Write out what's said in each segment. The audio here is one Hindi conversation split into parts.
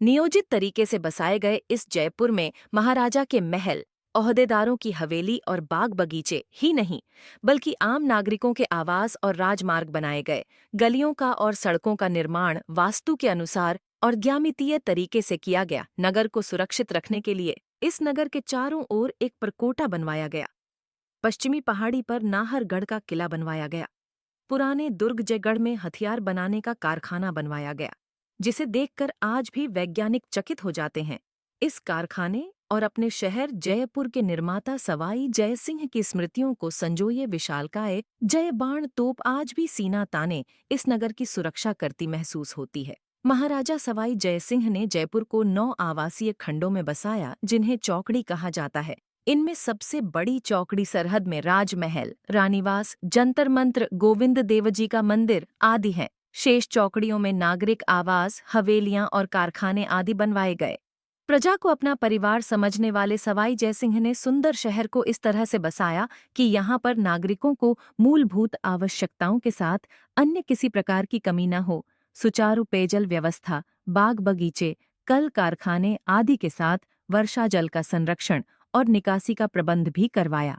नियोजित तरीके से बसाए गए इस जयपुर में महाराजा के महल, ओहदेदारों की हवेली और बाग बगीचे ही नहीं, बल्कि आम नागरिकों के आवास और राजमार्ग बनाए गए। गलियों का और सड़कों का निर्माण वास्तु के अनुसार और ज्यामितीय तरीके से किया गया। नगर को सुरक्षित रखने के लिए इस नगर के चारों ओर एक परकोटा बनवाया गया। पश्चिमी पहाड़ी पर नाहरगढ़ का किला बनवाया गया। पुराने दुर्गजयगढ़ में हथियार बनाने का कारखाना बनवाया गया, जिसे देखकर आज भी वैज्ञानिक चकित हो जाते हैं। इस कारखाने और अपने शहर जयपुर के निर्माता सवाई जयसिंह की स्मृतियों को संजोए विशालकाय जय बाण तोप आज भी सीना ताने इस नगर की सुरक्षा करती महसूस होती है। महाराजा सवाई जयसिंह ने जयपुर को 9 आवासीय खंडों में बसाया, जिन्हें चौकड़ी कहा जाता है। इनमें सबसे बड़ी चौकड़ी सरहद में राजमहल, रानीवास, जंतर मंत्र, गोविंद देवजी का मंदिर आदि हैं। शेष चौकड़ियों में नागरिक आवास, हवेलियां और कारखाने आदि बनवाए गए। प्रजा को अपना परिवार समझने वाले सवाई जयसिंह ने सुंदर शहर को इस तरह से बसाया कि यहाँ पर नागरिकों को मूलभूत आवश्यकताओं के साथ अन्य किसी प्रकार की कमी न हो। सुचारू पेयजल व्यवस्था, बाग बगीचे, कल कारखाने आदि के साथ वर्षा जल का संरक्षण और निकासी का प्रबंध भी करवाया।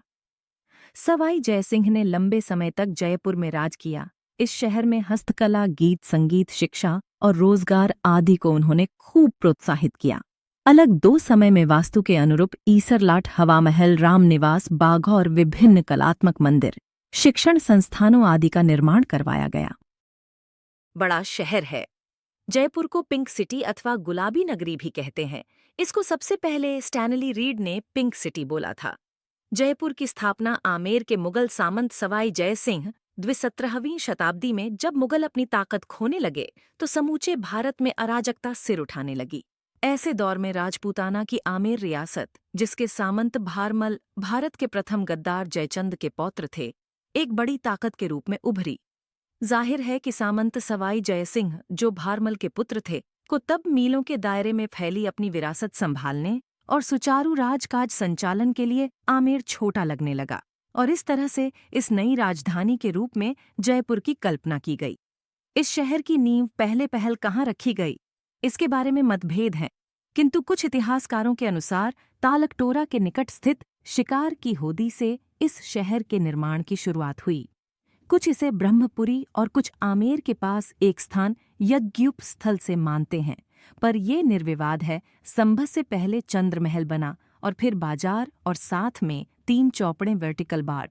सवाई जयसिंह ने लंबे समय तक जयपुर में राज किया। इस शहर में हस्तकला, गीत संगीत, शिक्षा और रोजगार आदि को उन्होंने खूब प्रोत्साहित किया। अलग 2 समय में वास्तु के अनुरूप ईसरलाट, हवा महल, रामनिवास, बाघ और विभिन्न कलात्मक मंदिर, शिक्षण संस्थानों आदि का निर्माण करवाया गया। बड़ा शहर है। जयपुर को पिंक सिटी अथवा गुलाबी नगरी भी कहते हैं। इसको सबसे पहले स्टैनली रीड ने पिंक सिटी बोला था। जयपुर की स्थापना आमेर के मुगल सामंत सवाई जयसिंह 17वीं शताब्दी में जब मुगल अपनी ताकत खोने लगे तो समूचे भारत में अराजकता सिर उठाने लगी। ऐसे दौर में राजपूताना की आमेर रियासत, जिसके सामंत भारमल भारत के प्रथम गद्दार जयचंद के पौत्र थे, एक बड़ी ताकत के रूप में उभरी। जाहिर है कि सामंत सवाई जयसिंह, जो भारमल के पुत्र थे, को तब मीलों के दायरे में फैली अपनी विरासत संभालने और सुचारू राजकाज संचालन के लिए आमेर छोटा लगने लगा, और इस तरह से इस नई राजधानी के रूप में जयपुर की कल्पना की गई। इस शहर की नींव पहले पहल कहाँ रखी गई, इसके बारे में मतभेद हैं, किंतु कुछ इतिहासकारों के अनुसार तालकटोरा के निकट स्थित शिकार की होदी से इस शहर के निर्माण की शुरुआत हुई। कुछ इसे ब्रह्मपुरी और कुछ आमेर के पास एक स्थान यज्ञुप स्थल से मानते हैं, पर ये निर्विवाद है। संभव से पहले चंद्रमहल बना और फिर बाजार और साथ में 3 चौपड़े वर्टिकल बार